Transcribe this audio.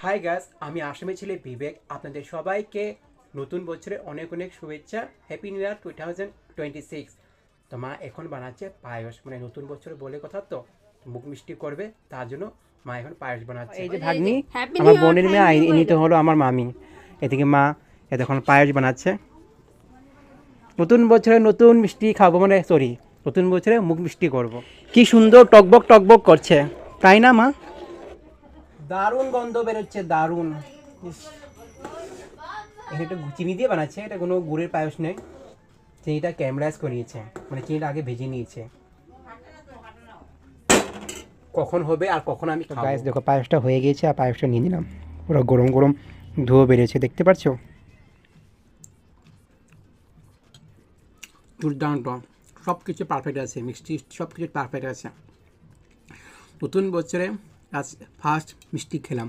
Hi guys, আমি আসামি ছেলে বিবেক। আপনাদের সবাইকে নতুন বছরে অনেক অনেক শুভেচ্ছা। Happy new year 2026। তো মা এখন বানাচ্ছে পায়েস, মানে নতুন বছরে বলে কথা তো মুখ মিষ্টি করবে, তার জন্য মা এখন পায়েস বানাচ্ছে। এই যে ভাগ্নি, আমার বোনের মেয়ে, ইনি তো হলো আমার মামি। এদিকে মা এখন পায়েস বানাচ্ছে। নতুন বছরে নতুন মিষ্টি খাবো, মানে সরি, নতুন বছরে মুখ মিষ্টি করব। কি সুন্দর টকবক টকবক করছে, তাই না মা? দারুণ গন্ধ বেরোচ্ছে, দারুণ। ইস, এটা একটু চিনি দিয়ে বানাচ্ছে, এটা কোনো গুড়ের পায়েস নেই। চিনিটা ক্যারামেলাইজ করে নিয়েছে, মানে চিনিটা আগে ভেজে নিয়েছে। কখন হবে আর কখন আমি খাবো। গাইস দেখো, পায়েসটা হয়ে গিয়েছে আর পায়েসটা নিয়ে নিলাম। পুরো গরম গরম ধোয়া বেরিয়েছে, দেখতে পাচ্ছো? দুর্দান্ত, সব কিছু পারফেক্ট আছে, মিষ্টি সব কিছু পারফেক্ট আছে। নতুন বছরে আজ ফার্স্ট মিষ্টি খেলাম।